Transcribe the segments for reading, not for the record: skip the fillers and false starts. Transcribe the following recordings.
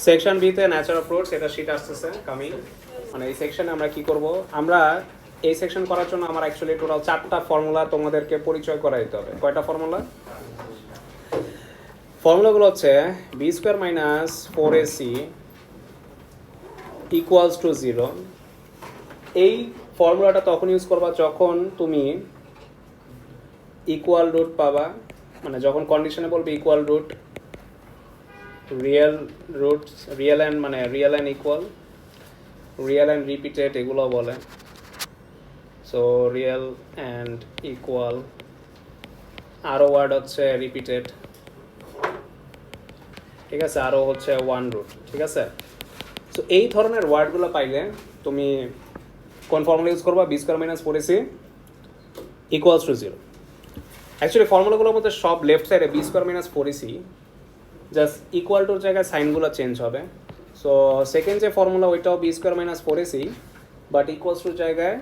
Section বিতে Nature of fruits, এটা sheet আসতেছে কামিং। মানে এই সেকশনে আমরা কি করব, আমরা এই সেকশন করার জন্য আমার অ্যাকচুয়ালি টোটাল 4টা ফর্মুলা তোমাদেরকে পরিচয় করা দিতে হবে। কয়টা ফর্মুলা? ফর্মুলাগুলো হচ্ছে B square minus 4ac equals to 0। এই ফর্মুলাটা তখন ইউজ করবা যখন তুমি ইকুয়াল রুট পাবা, মানে যখন কন্ডিশনে বলবে equal root, real roots, real and মানে real and equal, real and repeated এগুলো বলে। সো রিয়েল অ্যান্ড ইকুয়াল, আরও ওয়ার্ড হচ্ছে রিপিটেড, ঠিক আছে, আরও হচ্ছে ওয়ান রুট, ঠিক আছে। সো এই ধরনের ওয়ার্ডগুলো পাইলে তুমি কোন ফর্মুলা ইউজ করবা? B square minus 4ac equals to 0। Actually ফর্মুলাগুলোর মধ্যে সব লেফট সাইডে B square minus 4ac, just equal টুর জায়গায় সাইনগুলো চেঞ্জ হবে। সো সেকেন্ড যে ফর্মুলা ওইটাও B square minus 4ac, but equals টুর জায়গায়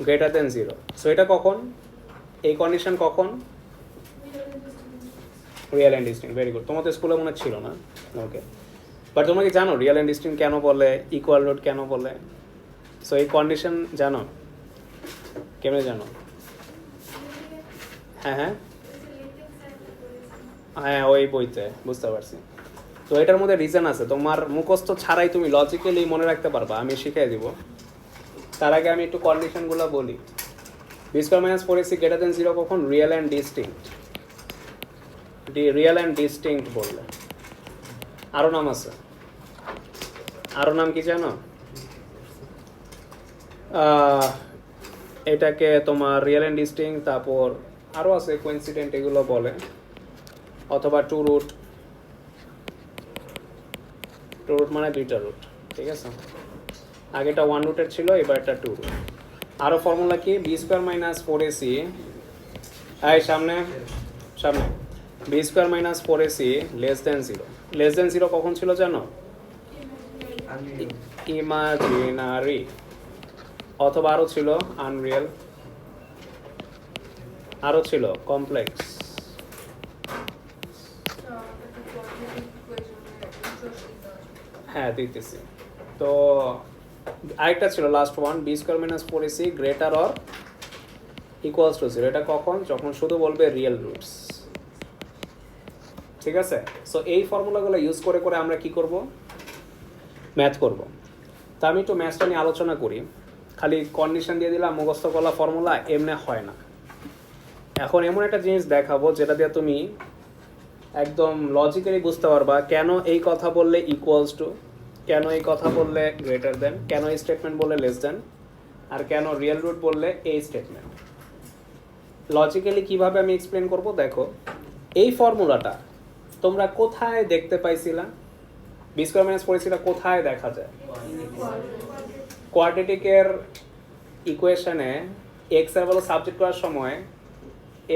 গ্রেটার দেন 0। সো এটা কখন, এই কন্ডিশন কখন? Real and distinct. Very good, তোমাদের স্কুলে মনে ছিল না, ওকে। বাট তোমরা কি জানো রিয়েল অ্যান্ড ডিস্টিংক্ট কেন বলে, ইকুয়াল রুট কেন বলে? সো এই কন্ডিশন জানো? কেমনে জানো? হ্যাঁ হ্যাঁ হ্যাঁ, ওই বইতে বুঝতে পারছি। তো এটার মধ্যে রিজন আছে, তোমার মুখস্থ ছাড়াই তুমি লজিক্যালি মনে রাখতে পারবা, আমি শিখিয়ে দিব। তার আগে আমি একটু কন্ডিশনগুলো বলি। B square minus 4ac greater than 0 কখন? Real and distinct. Real and distinct বললে আরও নাম আছে, আরও নাম কি জানো? এটাকে তোমার রিয়েল অ্যান্ড ডিস্টিংক্ট, তারপর আরও আছে কোইন্সিডেন্ট এগুলো বলে, অথবা টু রুট। টু রুট মানে দুইটা রুট, ঠিক আছে। আগেটা ওয়ান রুটের ছিল, এবার এটা টু রুট। আরও ফর্মুলা কি? বি স্কোয়ার মাইনাস 4ac, এই সামনে সামনে, B square minus 4ac less than 0। Less than 0 কখন ছিল জানো? ইমাজিনারি, অথবা আরও ছিল আনরিয়েল, আরও ছিল কমপ্লেক্স। হ্যাঁ দিতেছি। তো আরেকটা ছিল last one, B square minus 4ac greater or equals to 0। এটা কখন? যখন শুধু বলবে রিয়েল রুটস, ঠিক আছে। সো এই ফর্মুলাগুলো ইউজ করে করে আমরা কি করব? ম্যাথ করব। তা আমি একটু ম্যাথটা নিয়ে আলোচনা করি। খালি কন্ডিশন দিয়ে দিলাম, মুখস্থ করলা ফর্মুলা, এমনি হয় না। এখন এমন একটা জিনিস দেখাবো যেটা দিয়ে তুমি একদম লজিক্যালি বুঝতে পারবা কেন এই কথা বললে ইকুয়ালস টু, কেন এই কথা বললে গ্রেটার দেন, কেন এই স্টেটমেন্ট বললে লেস দেন, আর কেন রিয়েল রুট বললে এই স্টেটমেন্ট। লজিক্যালি কিভাবে আমি এক্সপ্লেন করব দেখো। এই ফর্মুলাটা তোমরা কোথায় দেখতে পাইছিলা? বি স্কোয়ার মাইনাস 4ac কোথায় দেখা যায়? কোয়াড্রেটিকের ইকুয়েশনে এক্স এর ভ্যালু সাবজেক্ট করার সময়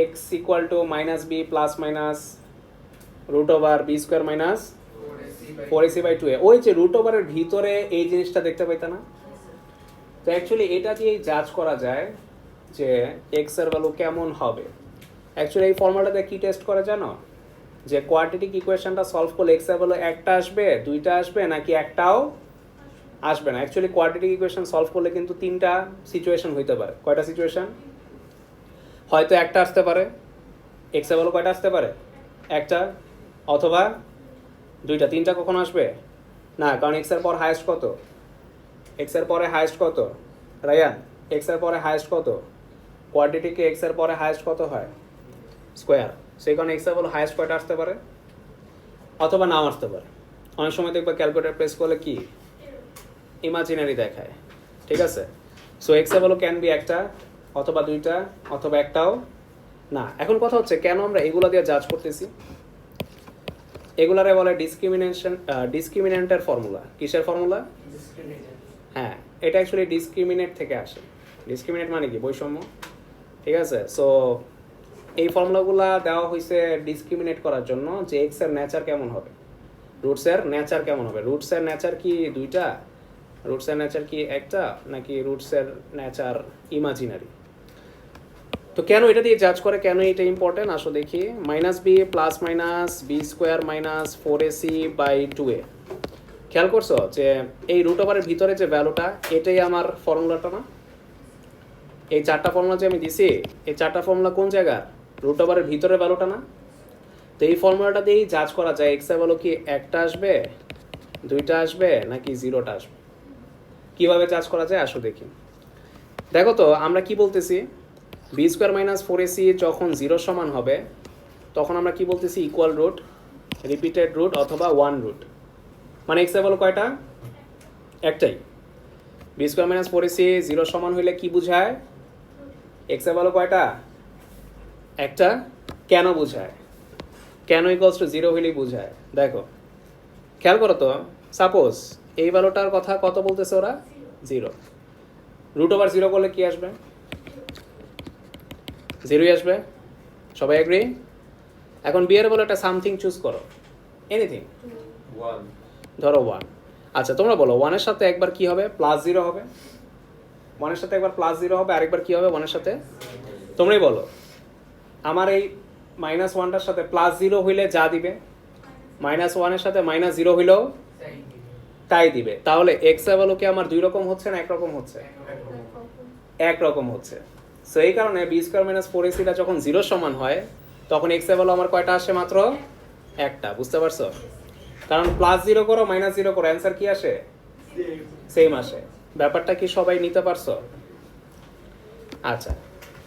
x equal to minus B plus minus root over B square minus 4ac by 2a, ওই যে রুট ওভারের ভিতরে এই জিনিসটা দেখতে পাইতা না? তো অ্যাকচুয়ালি এটা দিয়েই জাজ করা যায় যে এক্স এর ভ্যালু কেমন হবে। অ্যাকচুয়ালি এই ফর্মুলাটাতে কি টেস্ট করে জানো? যে কোয়াড্রেটিক ইকুয়েশনটা সলভ করলে এক্স এর ভ্যালু একটা আসবে, দুইটা আসবে, নাকি একটাও আসবে না। অ্যাকচুয়ালি কোয়াড্রেটিক ইকুয়েশন সলভ করলে কিন্তু 3টা সিচুয়েশন হইতে পারে। কয়টা সিচুয়েশন? হয়তো একটা আসতে পারে, এক্স এর ভ্যালু কয়টা আসতে পারে? একটা, অথবা দুইটা। 3টা কখন আসবে না, কারণ এক্স এর পর হাইয়েস্ট কত? এক্স এর পরে হাইয়েস্ট কত রায়ান? এক্স এর পরে হাইয়েস্ট কত? কোয়াড্রেটিকে এক্স এর পরে হাইয়েস্ট কত হয়? স্কোয়ার। সেই কারণে এক্স এর ভ্যালু হাইয়েস্ট কয়টা আসতে পারে, অথবা নাও আসতে পারে। অনেক সময় দেখবে ক্যালকুলেটর প্রেস করলে কি ইমাজিনারি দেখায়, ঠিক আছে। সো এক্স এর ভ্যালু ক্যান বি একটা, অথবা দুইটা, অথবা একটাও না। এখন কথা হচ্ছে কেন আমরা এগুলো দিয়ে জাজ করতেছি? এগুলারে বলে ডিসক্রিমিনেশন, ডিসক্রিমিনেন্টের ফর্মুলা। কিসের ফর্মুলা? হ্যাঁ, এটা অ্যাকচুয়ালি ডিসক্রিমিনেট থেকে আসে। ডিসক্রিমিনেট মানে কি? বৈষম্য, ঠিক আছে। সো এই ফর্মুলাগুলো দেওয়া হয়েছে ডিসক্রিমিনেট করার জন্য যে এক্স এর নেচার কেমন হবে, রুটস এর নেচার কেমন হবে। রুটস এর নেচার কি দুইটা, রুটস এর নেচার কি একটা, নাকি রুটস এর নেচার ইমাজিনারি? তো কেন এটা দিয়ে জাজ করে, কেন এটা ইম্পর্টেন্ট আসো দেখি। Minus B plus minus B square minus 4ac/2a, খেয়াল করছো যে এই রুট ওভারের ভিতরে যে ভ্যালুটা, এটাই আমার ফর্মুলাটা না? এই চারটা ফর্মুলা যে আমি দিছি, এই চারটা ফর্মুলা কোন জায়গার? রুট ওভারের ভিতরে ভ্যালুটা না? তো এই ফর্মুলাটা দিয়েই জাজ করা যায় এক্স এর ভ্যালু কি একটা আসবে, দুইটা আসবে, নাকি জিরোটা আসবে। কিভাবে জাজ করা যায় আসো দেখি। দেখো তো আমরা কি বলতেছি, বি স্কোয়ার মাইনাস 4ac যখন জিরোর সমান হবে তখন আমরা কি বলতেছি, ইকুয়াল রুট, রিপিটেড রুট অথবা ওয়ান রুট। মানে এক্স এর ভ্যালু কয়টা? একটাই। বি স্কোয়ার মাইনাস 4ac জিরোর সমান হইলে কি বুঝায়? এক্স এর ভ্যালু কয়টা? একটা। কেন বুঝায়? কেন ইকুয়ালস টু জিরো হইলেই বুঝায়। দেখো খেয়াল করো তো, সাপোজ এই ভ্যালুটার কথা কত বলতেছে ওরা? জিরো। রুট ওভার জিরো করলে কি আসবে? জিরোই আসবে। সবাই এগ্রি? এখন বি এর বলে একটা সামথিং চুজ করো, এনিথিং। ধরো 1। আচ্ছা তোমরা বলো, 1-এর সাথে একবার কি হবে? প্লাস জিরো হবে। 1-এর সাথে একবার প্লাস জিরো হবে, আরেকবার কি হবে 1-এর সাথে? তোমরাই বলো। আমার এই মাইনাস 1টার সাথে প্লাস জিরো হইলে যা দিবে, মাইনাস 1-এর সাথে মাইনাস জিরো হইলেও তাই দিবে। তাহলে এক্স এর ভ্যালু কি আমার দুই রকম হচ্ছে না একরকম হচ্ছে? একরকম হচ্ছে। সো এই কারণে বি স্কোয়ার মাইনাস 4ac যখন জিরোর সমান হয় তখন এক্স এর ভ্যালু আমার কয়টা আসে? মাত্র একটা। বুঝতে পারছো? কারণ প্লাস জিরো করো মাইনাস জিরো করো, অ্যান্সার কি আসে? সেম আসে। ব্যাপারটা কি সবাই নিতে পারছো? আচ্ছা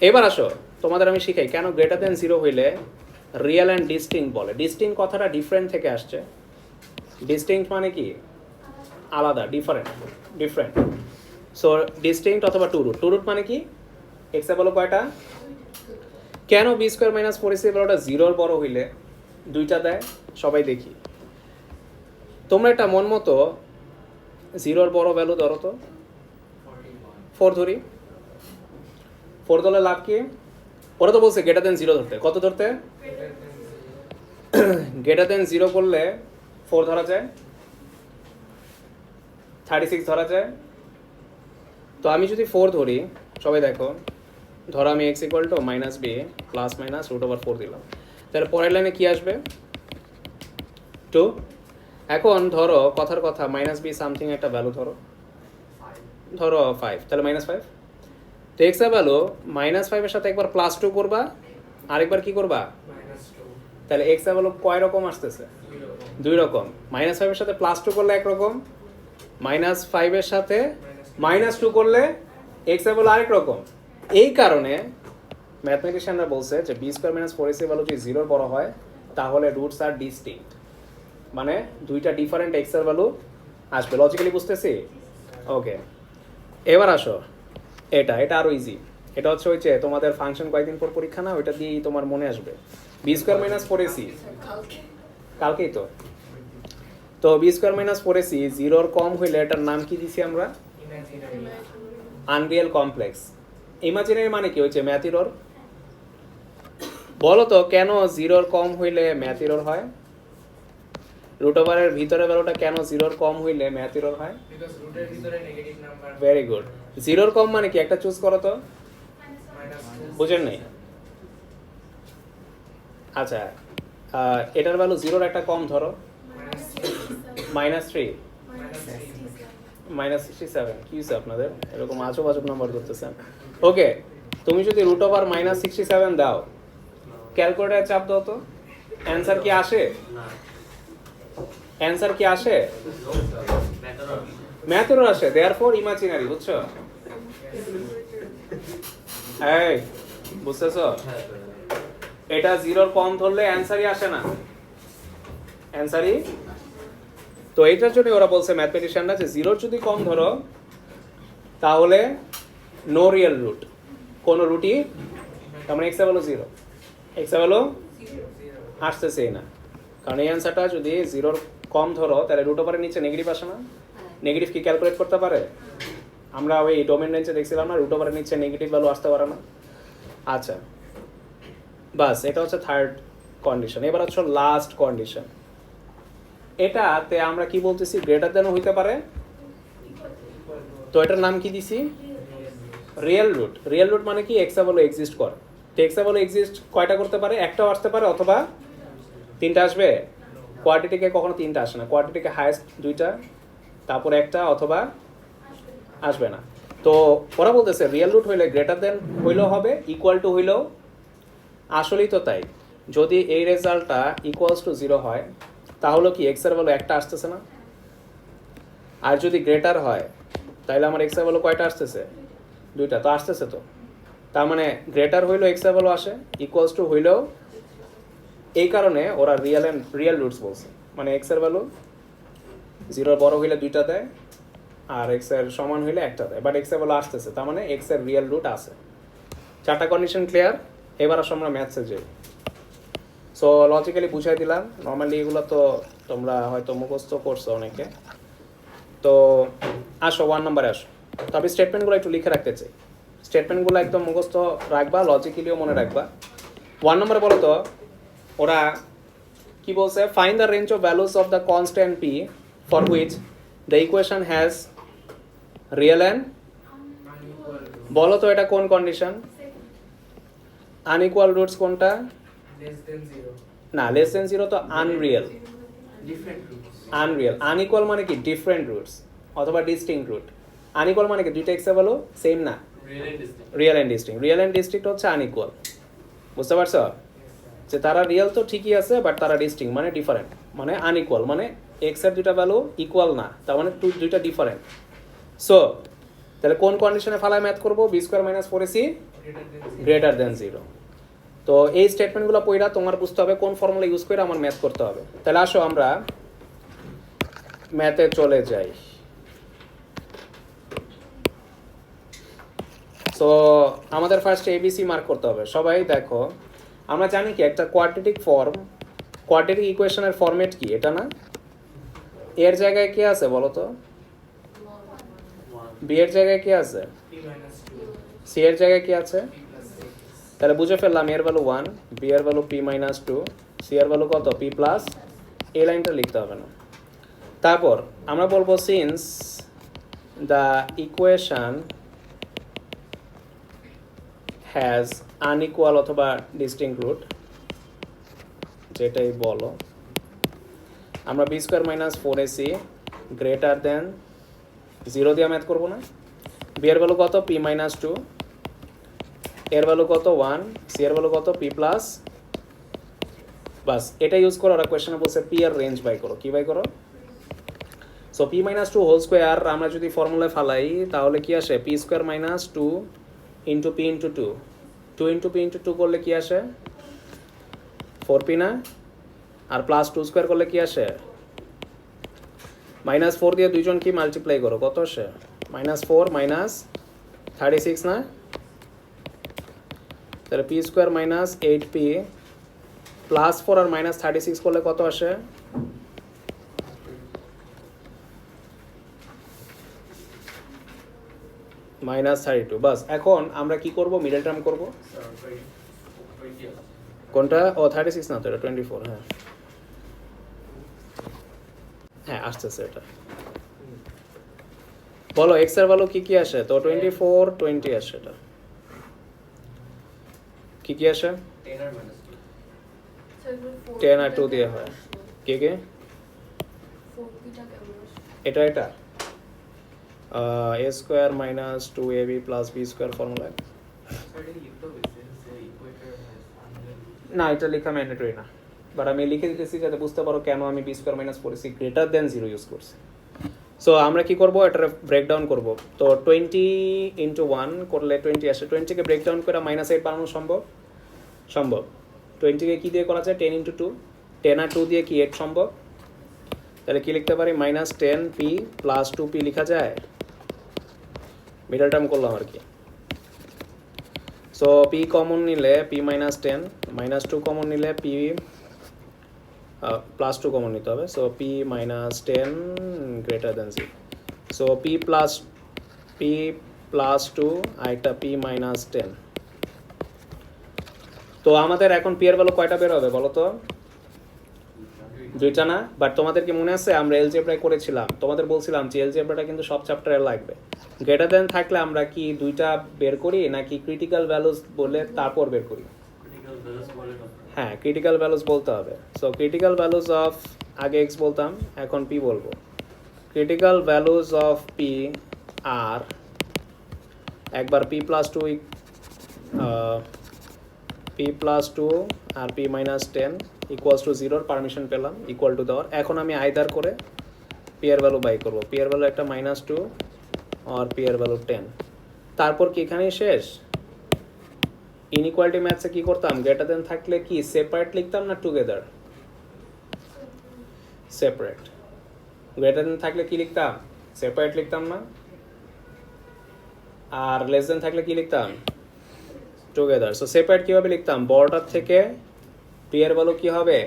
এবার আসো, তোমাদের আমি শিখাই কেন গ্রেটার দেন জিরো হইলে রিয়েল অ্যান্ড ডিস্টিংক্ট বলে। ডিস্টিংক্ট কথাটা ডিফারেন্ট থেকে আসছে। ডিস্টিংক্ট মানে কি? আলাদা, ডিফারেন্ট, ডিফারেন্ট। সো ডিস্টিংক্ট অথবা টু রুট। টু রুট মানে কি? এক্স এর ভ্যালু কয়টা? কেন বি স্কোয়ার মাইনাস 4ac ভ্যালুটা জিরোর বড় হইলে দুইটা দেয়? সবাই দেখি। তোমরা এটা মন মতো জিরোর বড় ভ্যালু ধরো তো। 4 ধরি। 4 ধরলে লাভ কি? ওরা তো বলছে গ্রেটার দেন জিরো ধরতে। কত ধরতে? গ্রেটার দেন জিরো করলে 4 ধরা যায়, 36 ধরা যায়। তো আমি যদি 4 ধরি, সবাই দেখো, ধরো আমি x equal to minus B plus minus root over 4 দিলাম, তাহলে পরের লাইনে কি আসবে? 2। এখন ধরো কথার কথা মাইনাস বি সামথিং একটা ভ্যালু ধরো, ধরো 5, তাহলে মাইনাস 5। তো এক্স এর ভ্যালু মাইনাস 5-এর সাথে একবার প্লাস 2 করবা, আরেকবার কি করবা? তাহলে এক্স এর ভ্যালু কয় রকম আসতেছে? দুই রকম। মাইনাস 5-এর সাথে প্লাস 2 করলে একরকম, মাইনাস 5-এর সাথে মাইনাস 2 করলে এক্স এর ভ্যালু আরেক রকম। এই কারণে ম্যাথমেটিশিয়ানরা বলছে যে B square minus 4ac value যদি জিরোর বড় হয় তাহলে রুটস আর ডিস্টিংক্ট, মানে দুইটা ডিফারেন্ট এক্স এর ভ্যালু আসবে। লজিক্যালি বুঝতেছি? ওকে এবার আসো, এটা আরো ইজি। এটা হচ্ছে ওই যে তোমাদের ফাংশন কয়েকদিন পর পরীক্ষা না, ওইটা দিয়েই তোমার মনে আসবে। বি স্কোয়ার মাইনাস 4ac, কালকেই তো। তো বি স্কোয়ার মাইনাস 4ac জিরোর কম হইলে এটার নাম কি দিছি আমরা? Unreal complex. ইমাজিনারি মানে কি? হচ্ছে ম্যাথ এরর। বলো তো কেন জিরোর কম হইলে ম্যাথ এরর হয়? রুট ওভারের ভিতরে ভ্যালুটা কেন জিরোর কম হইলে ম্যাথ এরর হয়? বিকজ রুটের ভিতরে নেগেটিভ নাম্বার। Very good. জিরোর কম মানে কি? একটা চুজ করো তো। বুঝেন নাই? আচ্ছা এটার ভ্যালু জিরোর একটা কম ধরো, -3, -67। কি হয়েছে আপনাদের? এরকম আজব আজব নাম্বার ধরতেছেন। ওকে তুমি যদি রুট ওভার -67 দাও, ক্যালকুলেটারে চাপ দাও তো, অ্যান্সার কি আসে? অ্যান্সার কি আসে? ম্যাথ এরর আসে। Therefore imaginary. বুঝছো? এই বুঝতেছো? এটা জিরোর কম ধরলে অ্যান্সারই আসে না, অ্যান্সারই। তো এইটার জন্য ওরা বলছে ম্যাথমেটিশিয়ানরা যে জিরোর যদি কম ধরো তাহলে নো রিয়েল রুট, কোনো রুটই, তার মানে এক্স এর ভ্যালু 0, এক্স এর ভ্যালু আসতেছেই না। কারণ এই অ্যান্সারটা যদি জিরোর কম ধরো তাহলে রুট ওভারের নিচে নেগেটিভ আসে না। নেগেটিভ কি ক্যালকুলেট করতে পারে? আমরা ওই ডোমেন রেঞ্জে দেখছিলাম না, রুট ওভারের নিচে নেগেটিভ ভ্যালু আসতে পারে না। আচ্ছা বাস, এটা হচ্ছে থার্ড কন্ডিশন। এবার হচ্ছে লাস্ট কন্ডিশন। এটাতে আমরা কি বলতেছি? গ্রেটার দেনও হইতে পারে। তো এটার নাম কি দিছি? Real root. রিয়েল রুট মানে কি? এক্স এর ভ্যালু এক্সিস্ট করে। তো এক্স এর ভ্যালু এক্সিস্ট কয়টা করতে পারে, একটাও আসতে পারে অথবা তিনটা আসবে। কোয়াড্রেটিকে কখনো তিনটা আসে না, কোয়াড্রেটিকে হাইয়েস্ট দুইটা, তারপর একটা, অথবা আসবে না। তো ওরা বলতেছে রিয়েল রুট হইলে গ্রেটার দেন হইলেও হবে, ইকুয়াল টু হইলেও, আসলেই তো তাই। যদি এই রেজাল্টটা ইকুয়ালস টু 0 হয় তাহলে কি এক্স এর ভ্যালু একটা আসতেছে না? আর যদি গ্রেটার হয় তাহলে আমার এক্স এর ভ্যালু কয়টা আসতেছে, দুইটা তো আসতেছে। তো তার মানে গ্রেটার হইলেও এক্স এর ভ্যালু আসে, ইকুয়ালস টু হইলেও। এই কারণে ওরা রিয়েল রুটস বলছে, মানে এক্স এর ভ্যালু 0 বড় হইলে দুইটা দেয় আর এক্স এর সমান হইলে একটা দেয়, বাট এক্স এর ভ্যালু আসতেছে, তার মানে এক্স এর রিয়েল রুট আছে। চারটা কন্ডিশন ক্লিয়ার। এবার আসলে আমরা ম্যাথসে যাই। সো লজিক্যালি বুঝাই দিলাম, নর্মালি এগুলো তো তোমরা হয়তো মুখস্থ করছো অনেকে। তো আসো 1 নম্বরে আসো। তো আমি স্টেটমেন্টগুলো একটু লিখে রাখতে চাই, স্টেটমেন্টগুলো একদম মুখস্থ রাখবা, লজিক্যালিও মনে রাখবা। 1 নম্বরে বলো তো ওরা কি বলছে, find the range of values of the constant P for which the equation has real and, unequal root. বলো তো এটা কোন কন্ডিশন? আনইকুয়াল রুটস কোনটা? Less than 0. না, লেস দেন 0 তো Unreal. Different roots. Unreal, unequal মানে কি ডিফারেন্ট রুটস অথবা ডিস্টিংক্ট রুট। আনইকুয়াল মানে কি দুইটা এক্স এর ভ্যালু সেম না, real and distinct. Real and distinct হচ্ছে আনইকুয়াল, বুঝতে পারছো? যে তারা রিয়েল তো ঠিকই আছে বাট তারা ডিস্টিংক্ট মানে ডিফারেন্ট, মানে আনইকুয়াল মানে এক্স এর দুইটা ভ্যালু ইকুয়াল না, তার মানে দুইটা ডিফারেন্ট। সো তাহলে কোন কন্ডিশনে ফালায় ম্যাথ করবো, B square minus 4ac greater than 0। তো এই স্টেটমেন্টগুলো পড়া তোমার বুঝতে হবে কোন ফর্মুলা ইউজ করে আমার ম্যাথ করতে হবে। তাহলে আসো আমরা ম্যাথে চলে যাই। সো আমাদের ফার্স্ট এবিসি মার্ক করতে হবে। সবাই দেখো, আমরা জানি কি একটা কোয়াড্রেটিক ইকুয়েশনের ফরম্যাট কি, এটা না? এর জায়গায় কি আছে বলো তো? বি এর জায়গায় কি আছে? P minus 2. সি এর জায়গায় কি আছে? P plus 6. তাহলে বুঝে ফেললাম এর ভ্যালু 1, বি এর ভ্যালু পি মাইনাস 2, সি এর ভ্যালু কত? P plus. এই লাইনটা লিখতে হবে না। তারপর আমরা বলবো since the equation has unequal অথবা ডিস্টিংক্ট রুট, যেটাই বলো, আমরা B square minus 4ac greater than 0 দিয়ে ম্যাথ করবো না। বি এর ভ্যালু কত? পি মাইনাস 2, এর ভ্যালু কত? 1, সি এর ভ্যালু কত? P plus. বাস এটা ইউজ করো। ওরা কোয়েশ্চেনে বলছে পি এর রেঞ্জ বাই করো। কি বাই করো? So P minus 2 whole square আমরা যদি ফর্মুলায় ফালাই তাহলে কি আসে? P square minus 2 into P into 2, 2 into P into 2 করলে কি আসে? 4p না? আর প্লাস 2 স্কোয়ার করলে কি আসে? মাইনাস 4 দিয়ে দুইজন কি মাল্টিপ্লাই করো, কত আসে? মাইনাস 4 মাইনাস 36 না? তাহলে P square minus 8p plus 4 আর মাইনাস 36 করলে কত আসে? মাইনাস 32। বাস এখন আমরা কি করব? মিডল টার্ম করব। কোনটা? ও 36 না তো, এটা 24। হ্যাঁ হ্যাঁ আসতেছে এটা। বলো এক্স এর ভ্যালু কি কি আসে? তো 24 20 আসে। এটা কি কি আসে? 10 আর 2 দিয়ে হয়। কে কে? এটা এটা A square minus 2ab plus B square formula. না এটা লেখা ম্যান্ডেটরি না, বাট আমি লিখে দিতেছি যাতে বুঝতে পারো কেন আমি B square minus 4ac greater than 0 use করছি। সো আমরা কি করব? এটা ব্রেকডাউন করব। তো 20 ইন্টু 1 করলে 20 আসে। 20কে ব্রেকডাউন করে মাইনাস 8 বানানো সম্ভব? সম্ভব। 20কে কী দিয়ে করা যায়? 10 ইন্টু 2, 10 আর 2 দিয়ে কি 8 সম্ভব? তাহলে কি লিখতে পারি? মাইনাস 10p প্লাস 2p লেখা যায়। মিডল টার্ম করলাম আর কি। সো p কমন নিলে p মাইনাস 10, মাইনাস 2 কমন নিলে p প্লাস 2 কমন নিতে হবে। So p minus 10 greater than 0। So p plus 2 আর একটা p মাইনাস 10। তো আমাদের এখন p এর ভ্যালু কয়টা বের হবে বলো তো? দুইটা না, বাট তোমাদের কি মনে আছে আমরা এলজেব্রা করেছিলাম, তোমাদের বলছিলাম যে এলজেব্রাটা কিন্তু সব চ্যাপ্টারে লাগবে। গ্রেটার দেন থাকলে আমরা কি দুইটা বের করি নাকি ক্রিটিক্যাল ভ্যালুস বলে তারপর বের করি? হ্যাঁ, ক্রিটিক্যাল ভ্যালুস বলতে হবে। সো ক্রিটিক্যাল ভ্যালুস অফ, আগে এক্স বলতাম, এখন পি বলবো। ক্রিটিক্যাল ভ্যালুস অফ পি আর একবার পি প্লাস টু আর P minus 10 equals to 0 permission পেলাম ইকুয়াল টু দেওয়ার। এখন আমি আইদার করে পি এর ভ্যালু বাই করবো। পি এর ভ্যালু একটা -2 আর পি এর ভ্যালু 10। তারপর কি এখানেই শেষ? ইনইকুয়ালিটি ম্যাথসে কি করতাম? গ্রেটার দেন থাকলে কি সেপারেট লিখতাম না টুগেদার? সেপারেট। গ্রেটার দেন থাকলে কি লিখতাম? সেপারেট লিখতাম না? আর লেস দেন থাকলে কি লিখতাম? টুগেদার। সো সেপারেট কিভাবে লিখতাম? বড়টার থেকে পি এর ভ্যালু কি হবে?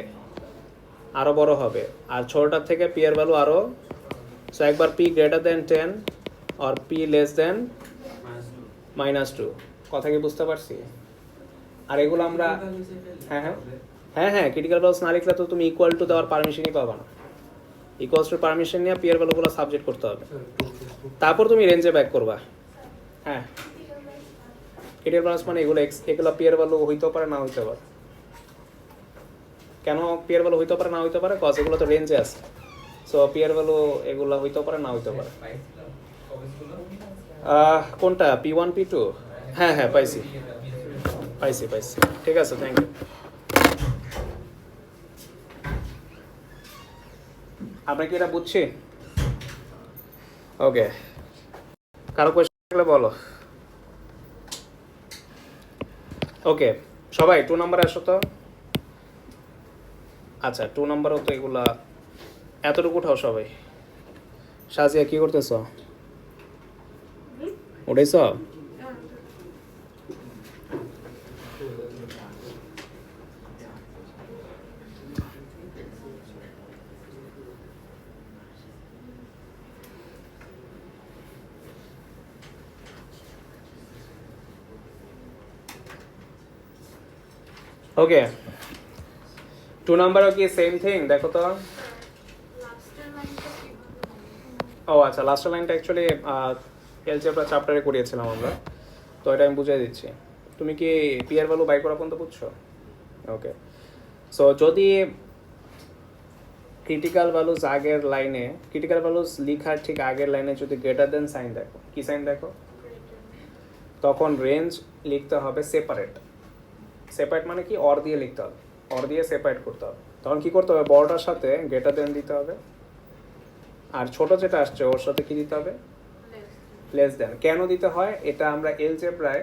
আরো বড় হবে। আর ছোটটার থেকে পি এর ভ্যালু আরো। সো একবার পি গ্রেটার দেন 10 আর পি লেস দেন -2। কথা কি বুঝতে পারছি? আর এগুলো আমরা হ্যাঁ ক্রিটিক্যাল ভ্যালুস না লিখলে তো তুমি ইকুয়াল টু দেওয়ার পারমিশনই পাবা না। ইকুয়ালস টু পারমিশন নিয়ে পি এর ভ্যালুগুলো সাবজেক্ট করতে হবে, তারপর তুমি রেঞ্জে ব্যাক করবা। হ্যাঁ, ক্রিটিক্যাল ভ্যালুস মানে এগুলো পি এর ভ্যালু হইতেও পারে না হইতে পারে। কেন পি এর ভ্যালু হইতে পারে না হইতে পারে? কজ এগুলো তো রেঞ্জে আছে। সো পি এর ভ্যালু এগুলো হইতেও পারে না হইতে পারে। কোনটা? P1 P2? হ্যাঁ পাইছি। ঠিক আছে, থ্যাংক ইউ। আপনি কি এটা বুঝছি? ওকে, কারো কোয়েশ্চেন থাকলে বলো। ওকে, সবাই 2 নম্বরে আসো তো। আচ্ছা, 2 নম্বরও তো এগুলা এতটুকু উঠাও সবাই। সাজিয়া কি করতেছ? উঠেছ? ওকে, 2 নাম্বারও কি সেম থিং? দেখো তো। ও আচ্ছা, লাস্টের লাইনটা অ্যাকচুয়ালি এলজেব্রা চ্যাপ্টারে করিয়েছিলাম আমরা, তো এটা আমি বুঝিয়ে দিচ্ছি। তুমি কি পি এর ভ্যালু বাই করা পর্যন্ত বুঝছো? ওকে, সো যদি ক্রিটিক্যাল ভ্যালুস আগের লাইনে, ক্রিটিক্যাল ভ্যালুস লিখার ঠিক আগের লাইনে যদি গ্রেটার দেন সাইন দেখো, কি সাইন দেখো, তখন রেঞ্জ লিখতে হবে সেপারেট। সেপারেট মানে কি? অর দিয়ে লিখতে হবে, অর দিয়ে সেপারেট করতে হবে। তখন কি করতে হবে? বড়টার সাথে গ্রেটার দেন দিতে হবে, আর ছোট যেটা আসছে ওর সাথে কি দিতে হবে? Less than. কেন দিতে হয় এটা আমরা এলজেব্রায়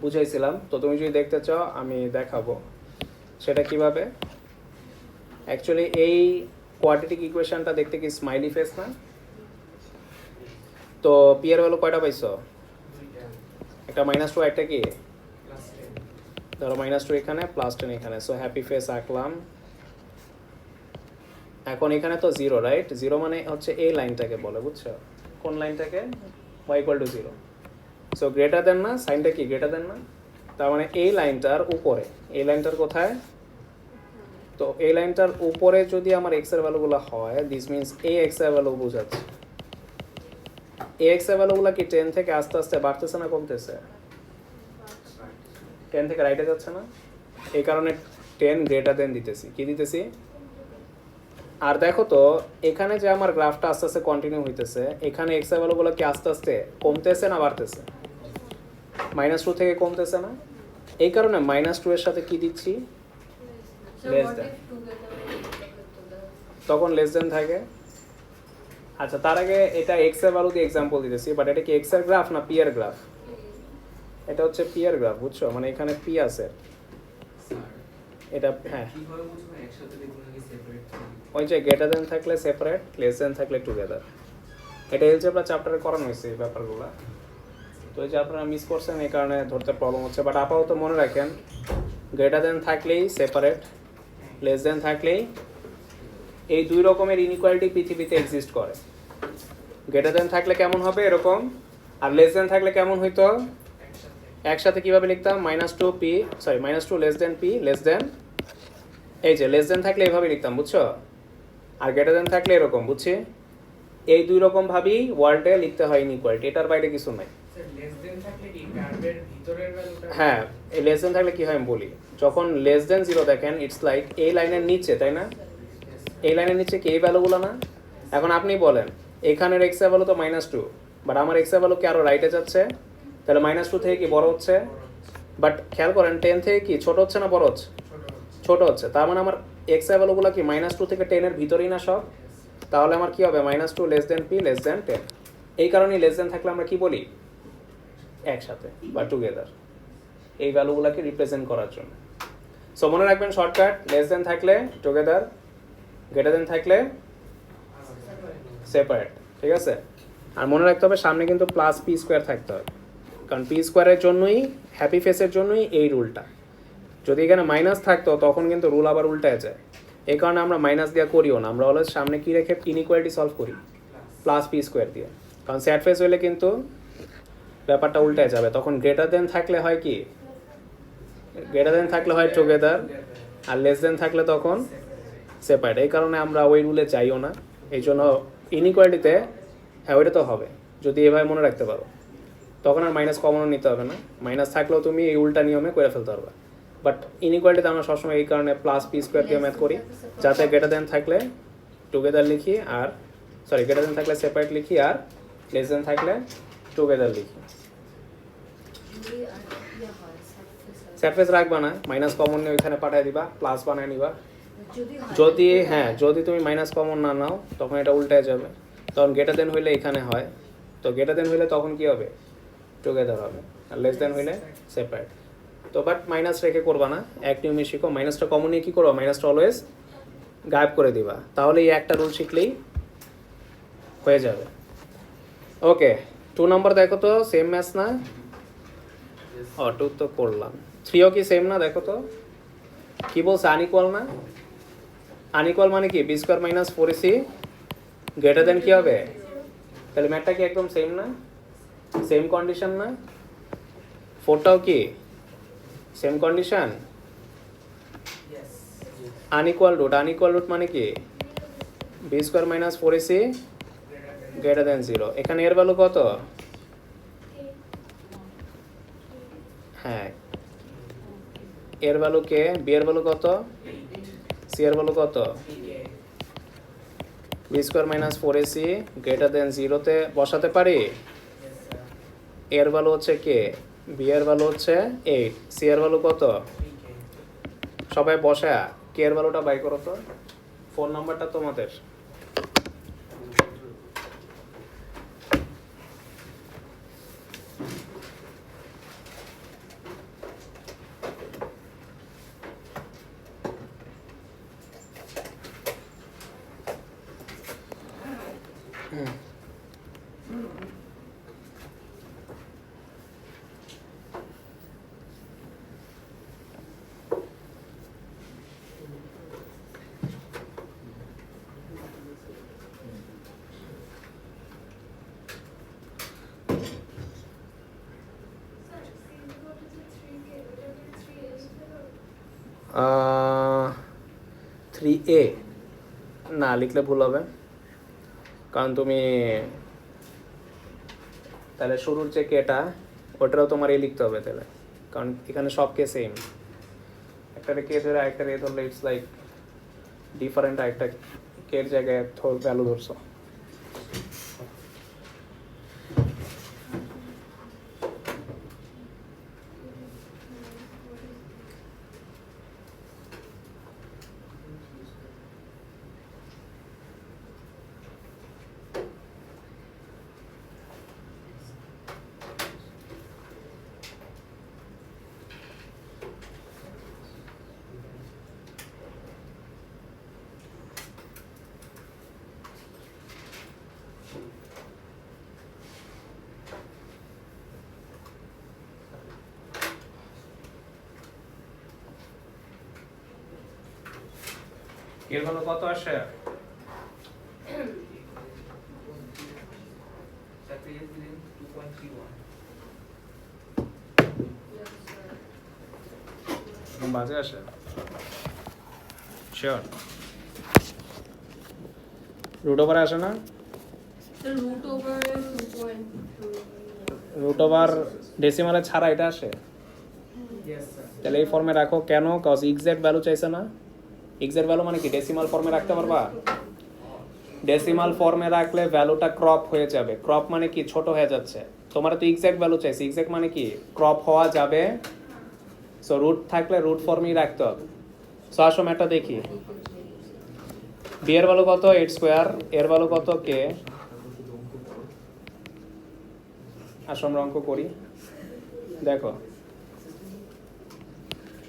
বুঝাইছিলাম, তো তুমি যদি দেখতে চাও আমি দেখাবো সেটা কিভাবে। অ্যাকচুয়ালি এই কোয়াড্রেটিক ইকুয়েশনটা দেখতে কি স্মাইলি ফেস না? তো পি এর ভ্যালু কয়টা পাইছো? একটা -2, একটা কি ধরো -2 এখানে, +10 এখানে। সো হ্যাপি ফেস আঁকলাম। এখন এখানে তো 0, রাইট? 0 মানে হচ্ছে এই লাইনটাকে বলে, বুঝছো? কোন লাইনটাকে? y = 0। সো গ্রেটার দেন না, সাইনটা কি গ্রেটার দেন না? তার মানে এই লাইনটার উপরে, এই লাইনটার কোথায়? তো এই লাইনটার উপরে যদি আমার x এর ভ্যালুগুলো হয়, দিস মিন্স এই x এর ভ্যালু বোঝাচ্ছে। এই x এর ভ্যালুগুলো কি 10 থেকে আস্তে আস্তে বাড়তেছে না কমতেছে? 10 থেকে রাইটে যাচ্ছে না? এই কারণে 10 গ্রেটার দেন দিতেছি। কি দিতেছি? আর দেখো তো এখানে যে আমার গ্রাফটা আস্তে আস্তে কন্টিনিউ হইতেছে, এখানে x এর ভ্যালুগুলো কি আস্তে আস্তে কমতেছে না বাড়তেছে? -2 থেকে কমতেছে না? এই কারণে -2 এর সাথে কি দিচ্ছি? Less than. তখন লেস দেন থাকে। আচ্ছা, তার আগে এটা x এর ভ্যালু দিয়ে এক্সাম্পল দিতেছি, বাট এটা কি x এর গ্রাফ না p এর গ্রাফ? এটা হচ্ছে p এর গ্রাফ, বুঝছো? মানে এখানে p আছে, এটা হ্যাঁ ওই যে গ্রেটার দেন থাকলে সেপারেট, লেস দেন থাকলে টুগেদার। এটা এলজেব্রা চ্যাপ্টারে করানো হয়েছে এই ব্যাপারগুলো, তো এই যে আপনারা মিস করছেন এই কারণে ধরতে প্রবলেম হচ্ছে। বাট আপাতত মনে রাখেন, গ্রেটার দেন থাকলেই সেপারেট, লেস দেন থাকলেই, এই দুই রকমের ইনইকুয়ালিটি পৃথিবীতে এক্সিস্ট করে। গ্রেটার দেন থাকলে কেমন হবে? এরকম। আর লেস দেন থাকলে কেমন হইতো? একসাথে কিভাবে লিখতাম? -2 less than p less than এই যে লেস দেন থাকলে এইভাবে লিখতাম, বুঝছো? আর গ্রেটার দেন থাকলে এরকম, বুঝছি? এই দুই রকম ভাবেই ওয়ার্ডে লিখতে হয় ইনইকুয়ালিটি, এটার বাইরে কিছু নাই। স্যার লেস দেন থাকলে কি কার্ভের ভিতরের ভ্যালুটা? হ্যাঁ, এই লেস দেন থাকলে কি হয় আমি বলি। যখন লেস দেন 0 দেখেন, ইটস লাইক এই লাইনের নিচে, তাই না? এই লাইনের নিচে কি এই ভ্যালুগুলো না? এখন আপনি বলেন এখানের এক্স এর ভ্যালু তো -2, বাট আমার এক্স এর ভ্যালু কি আরো রাইটে যাচ্ছে, তাহলে -2 থেকে কি বড় হচ্ছে? বাট খেয়াল করেন 10 থেকে কি ছোট হচ্ছে না বড় হচ্ছে? ছোট হচ্ছে। তার মানে আমার এক্স এর ভ্যালুগুলো কি -2 থেকে 10 এর ভিতরেই না সব? তাহলে আমার কি হবে, -2 less than P less than 10। এই কারণেই লেস দেন থাকলে আমরা কি বলি, একসাথে বা টুগেদার, এই ভ্যালুগুলোকে রিপ্রেজেন্ট করার জন্য। সো মনে রাখবেন শর্টকাট, লেস দেন থাকলে টুগেদার, গ্রেটার দেন থাকলে সেপারেট, ঠিক আছে? আর মনে রাখতে হবে সামনে কিন্তু প্লাস পি স্কোয়ার থাকতে হবে, কারণ পি স্কোয়ারের জন্যই, হ্যাপি ফেসের জন্যই এই রুলটা। যদি এখানে মাইনাস থাকতো তখন কিন্তু রুল আবার উল্টায় যায়, এই কারণে আমরা মাইনাস দিয়ে করিও না, আমরা অলওয়েজ সামনে কি রেখে ইনইকুয়ালিটি সলভ করি, প্লাস পি স্কোয়ার দিয়ে। কারণ স্যাড ফেস হলে কিন্তু ব্যাপারটা উল্টায় যাবে, তখন গ্রেটার দেন থাকলে হয় কি, গ্রেটার দেন থাকলে হয় টুগেদার, আর লেস দেন থাকলে তখন সেপারেট। এই কারণে আমরা ওই রুলে যাইও না, এই জন্য ইনইকুয়ালিটিতে হ্যাঁ ওইটা তো হবে, যদি এভাবে মনে রাখতে পারো তখন আর মাইনাস কমনও নিতে হবে না, মাইনাস থাকলেও তুমি এই উল্টা নিয়মে করে ফেলতে পারবে। বাট ইনইকুয়ালিটিতে আমরা সবসময় এই কারণে প্লাস পি স্কোয়ার দিয়ে ম্যাথ করি, যাতে গ্রেটার দেন থাকলে টুগেদার লিখি, আর সরি গ্রেটার দেন থাকলে সেপারেট লিখি, আর লেস দেন থাকলে টুগেদার লিখি। সারফেস রাখবা না, মাইনাস কমন নিয়ে ওইখানে পাঠিয়ে দিবা, প্লাস বানায় নিবা। যদি হ্যাঁ, যদি তুমি মাইনাস কমন না নাও তখন এটা উল্টায় যাবে, তখন গ্রেটার দেন হইলে এখানে হয়, তো গ্রেটার দেন হইলে তখন কি হবে, টুগেদার হবে, আর লেস দেন হইলে সেপারেট। তো বাট মাইনাস রেখে করবা না, এক নিয়মে শিখো, মাইনাসটা কমন নিয়ে কী করো, মাইনাসটা অলওয়েজ গায়েব করে দিবা, তাহলে এই একটা রুল শিখলেই হয়ে যাবে। ওকে, 2 নম্বর দেখো তো সেম ম্যাথ না? ও 2 তো করলাম, 3ও কি সেম না? দেখো তো কি বলছে, আনইকুয়াল না? আনইকুয়াল মানে কি, B square minus 4ac greater than কি হবে, তাহলে ম্যাথটা কি একদম সেম না? সেম কন্ডিশন না? 4টাও কি same condition? Unequal root, unequal root মানে কি, B square minus 4ac greater than 0। এখানে এর ভ্যালু কত? হ্যাঁ, এর ভ্যালু কে, বি এর ভ্যালু কত, সি এর ভ্যালু কত, B square minus 4ac greater than 0তে বসাতে পারি। এর ভ্যালু হচ্ছে কে, বি এর ভ্যালু হচ্ছে 8, সি এর ভ্যালু কত, সবাই বসা কে এর ভ্যালুটা বাই করো তো, 4 নাম্বারটা তোমাদের। থ্রি এ না লিখলে ভুল হবে, কারণ তুমি তাহলে শুরুর যে কেটা ওটাও তোমার এই লিখতে হবে তাহলে, কারণ এখানে সব কে সেম, একটা কে ধরে আরেকটা রে ধরলে ইটস লাইক ডিফারেন্ট, আরেকটা কের জায়গায় ভ্যালু ধরছো। এর ভ্যালু কত আসে, বাজে আসে। শিওর রুট ওভার আসে না The root over 2.2. Root over ডেসিমালে ছাড়া এটা আসে Yes, sir. তাহলে এই ফর্মে রাখো কেন কজ এক্সাক্ট ভ্যালু চাইছে না এক্সাক্ট ভ্যালু মানে কি ডেসিমাল ফর্মে রাখতে পারবা ডেসিমাল ফর্মে রাখলে ভ্যালুটা ক্রপ হয়ে যাবে ক্রপ মানে কি ছোট হয়ে যাচ্ছে তোমার তো এক্সাক্ট ভ্যালু চাইছে এক্সাক্ট মানে কি ক্রপ হওয়া যাবে সো রুট থাকলে রুট ফর্মেই রাখতে হবে সো আসো ম্যাটটা দেখি বি এর ভ্যালু কত 8 স্কয়ার এর ভ্যালু কত কে আসো আমরা অঙ্ক করি দেখো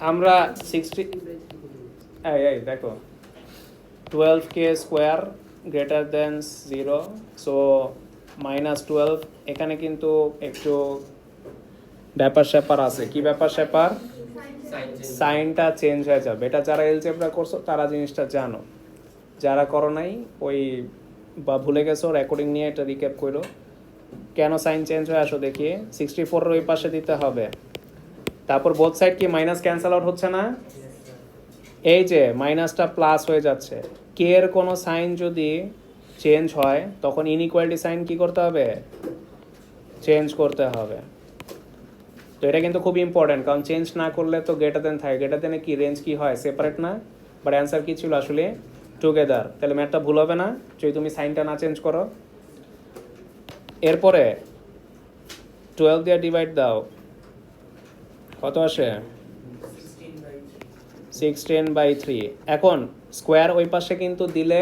আমরা 60 এই দেখো 12k square greater than 0 so -12 এখানে কিন্তু একটু ব্যাপার স্যাপার আছে কি ব্যাপার স্যাপার সাইনটা চেঞ্জ হয়ে যাবে এটা যারা এলজেব্রা করছো তারা জিনিসটা জানো যারা করো নাই ওই বা ভুলে গেছো রেকর্ডিং নিয়ে এটা রিক্যাপ করো কেন সাইন চেঞ্জ হয়ে আসো দেখি 64 এর ওই পাশে দিতে হবে তারপর বোথ সাইড কি মাইনাস ক্যান্সেল আউট হচ্ছে না এই যে মাইনাসটা প্লাস হয়ে যাচ্ছে কে এর কোনো সাইন যদি চেঞ্জ হয় তখন ইনইকুয়ালিটি সাইন কি করতে হবে চেঞ্জ করতে হবে তো এটা কিন্তু খুব ইম্পর্টেন্ট কারণ চেঞ্জ না করলে তো গ্রেটার দেন থাকে গ্রেটার দেনে কি রেঞ্জ কি হয় সেপারেট না বাট অ্যান্সার কি ছিল আসলে টুগেদার তাহলে ম্যাথটা ভুল হবে না যদি তুমি সাইনটা না চেঞ্জ করো এরপরে 12 দিয়ে ডিভাইড দাও কত আসে 16/3 এখন স্কোয়ার ওই পাশে কিন্তু দিলে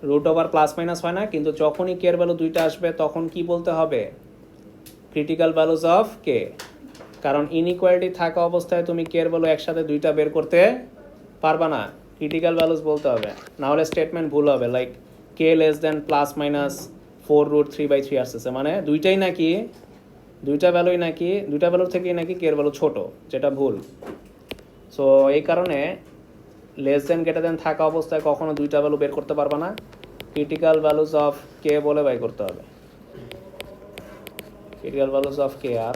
রুট ওভার প্লাস মাইনাস হয় না কিন্তু যখনই কে এর ভ্যালু দুইটা আসবে তখন কি বলতে হবে ক্রিটিক্যাল ভ্যালুজ অফ কে কারণ ইনইকুয়ালিটি থাকা অবস্থায় তুমি কে এর ভ্যালু একসাথে দুইটা বের করতে পারবা না ক্রিটিক্যাল ভ্যালুজ বলতে হবে না হলে স্টেটমেন্ট ভুল হবে like k less than plus minus 4√3/3 আসছে মানে দুইটাই নাকি দুইটা ভ্যালুই নাকি দুইটা ভ্যালুর থেকেই নাকি কে এর ভ্যালু ছোট যেটা ভুল সো এই কারণে লেস দেন গ্রেটার দেন থাকা অবস্থায় কখনো দুইটা ভ্যালু বের করতে পারবা না ক্রিটিক্যাল ভ্যালুজ অফ কে বলে বাই করতে হবে ক্রিটিক্যাল ভ্যালুজ অফ কে আর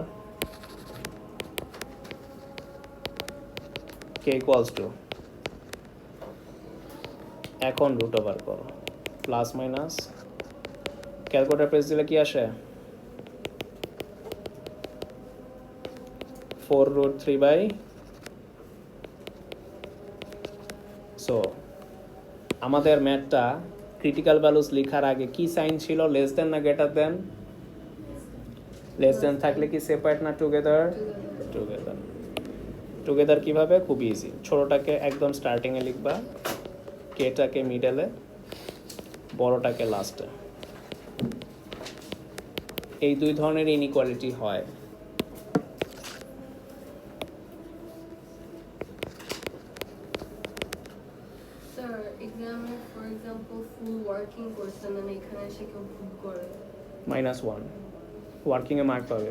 কে ইকুয়ালস টু এখন রুট ওভার করো প্লাস মাইনাস ক্যালকুলেটর পেজ দিলে কি আসে 4√3 সো আমাদের ম্যাথটা ক্রিটিক্যাল ভ্যালুস লেখার আগে কি সাইন ছিল লেস দেন না গ্রেটার দেন লেস দেন থাকলে কি সেপারেট না টুগেদার টুগেদার টুগেদার কিভাবে খুব ইজি ছোটটাকে একদম স্টার্টিং এ লিখবা কেটাকে মিডলে বড়টাকে লাস্টে এই দুই ধরনের ইনইকুয়ালিটি হয় Sir, exam for example full working করছেন আমি এখানে এসে কেউ ভুল করে -1 ওয়ার্কিংয়ে মার্ক পাবে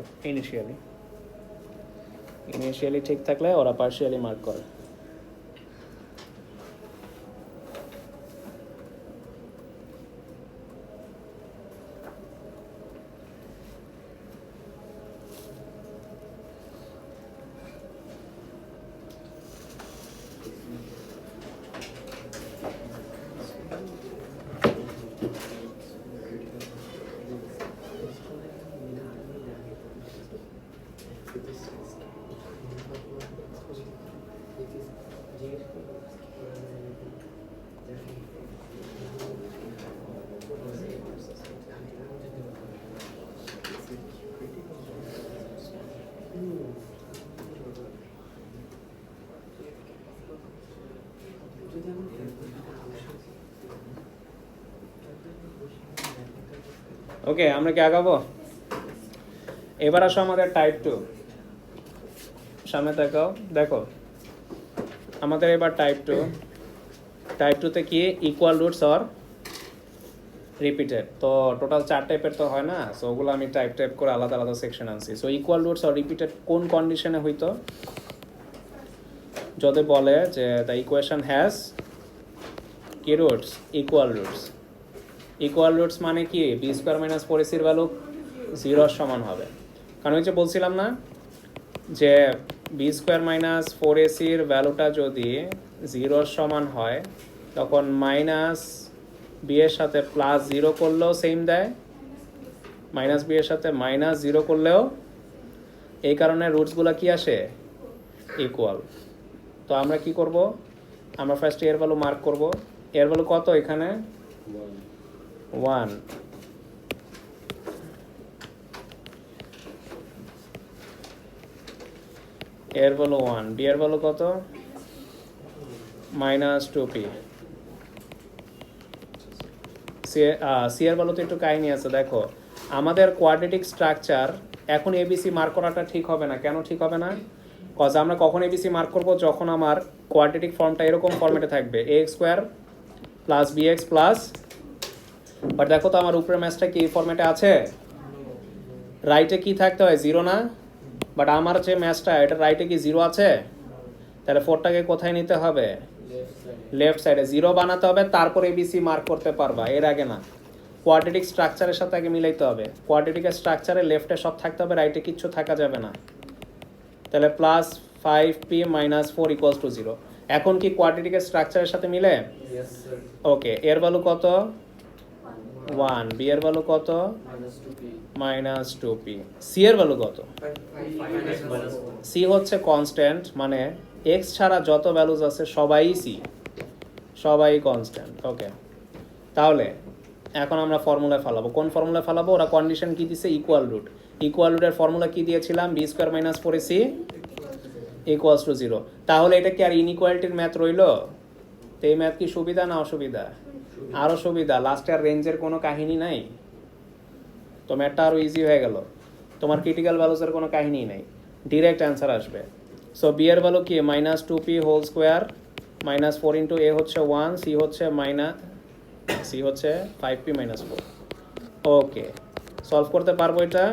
ইনিশিয়ালি ঠিক থাকলে ওরা পার্শিয়ালি মার্ক করে ওকে আমরা কি আগাবো এবার আসো আমাদের টাইপ 2 সামনে তাকাও দেখো আমাদের এবার টাইপ 2 তে কি ইকুয়াল রুটস অর রিপিটেড তো টোটাল 4 টাইপের তো হয় না সো ওগুলো আমি টাইপ করে আলাদা আলাদা সেকশন আনছি so equal roots or repeated কোন কন্ডিশনে হইতো যদি বলে যে দ্য ইকুয়েশন হ্যাজ কি রুটস ইকুয়াল রুটস মানে কি বি স্কোয়ার মাইনাস 4ac এর ভ্যালু 0 সমান হবে কারণ ওই যে বলছিলাম না যে বি স্কোয়ার মাইনাস 4ac এর ভ্যালুটা যদি 0 সমান হয় তখন মাইনাস বি এর সাথে প্লাস 0 করলেও সেম দেয়, মাইনাস বি এর সাথে মাইনাস 0 করলেও, এই কারণে রুটসগুলো কি আসে, ইকুয়াল। তো আমরা কি করব, আমরা ফার্স্ট এর ভ্যালু মার্ক করব। এর ভ্যালু কত এখানে, 1। এর ভ্যালু 1, বি এর ভ্যালু কত, -2p। সি এর ভ্যালু তো একটু কাহিনী আছে, দেখো আমাদের কোয়াড্রেটিক স্ট্রাকচার এখন এবিসি মার্ক করাটা ঠিক হবে না। কেন ঠিক হবে না, কজ আমরা কখন এবিসি মার্ক করব, যখন আমার কোয়াড্রেটিক ফর্মটা এরকম ফর্মেটে থাকবে ax² + bx প্লাস, বাট দেখো তো আমার উপরের ম্যাচটা কি এই ফর্মেটে আছে, রাইটে কি থাকতে হয়, 0 না, বাট আমার যে ম্যাচটা এটা রাইটে কি 0 আছে, তাহলে 4টাকে কোথায় নিতে হবে, লেফট সাইডে 0 বানাতে হবে, তারপর এবিসি মার্ক করতে পারবা, এর আগে না। কোয়াড্রেটিক স্ট্রাকচারের সাথে আগে মিলাইতে হবে, কোয়াড্রেটিকের স্ট্রাকচারে লেফটে সব থাকতে হবে, রাইটে কিচ্ছু থাকা যাবে না। তাহলে +5p - 4 = 0। এখন কি কোয়াড্রেটিকের স্ট্রাকচারের সাথে মিলে, Yes, sir. ওকে। এর ভ্যালু কত, 1, বি এর ভ্যালু কত, -2p, সি এর ভ্যালু কত, সি হচ্ছে কনস্ট্যান্ট, মানে এক্স ছাড়া যত ভ্যালুজ আছে সবাই সি, সবাই কনস্ট্যান্ট। ওকে, তাহলে এখন আমরা ফর্মুলায় ফেলাবো। কোন ফর্মুলায় ফেলাবো, ওরা কন্ডিশন কি দিছে, ইকুয়াল রুট। ইকুয়াল রুটের ফর্মুলা কি দিয়েছিলাম, b² - 4ac = 0। তাহলে এটা কি আর ইনইকুয়ালিটির ম্যাথ রইলো, তো এই ম্যাথ কি সুবিধা না অসুবিধা, আরও সুবিধা। লাস্টে আর রেঞ্জের কোনো কাহিনী নাই, তো ম্যাথটা আরও ইজি হয়ে গেল, তোমার ক্রিটিক্যাল ভ্যালুসের কোনো কাহিনী নাই, ডিরেক্ট অ্যান্সার আসবে। সো বি এর ভ্যালু কি, -2p² -4 × a হচ্ছে 1, সি হচ্ছে 5p - 4। ওকে, সলভ করতে পারবো এটা।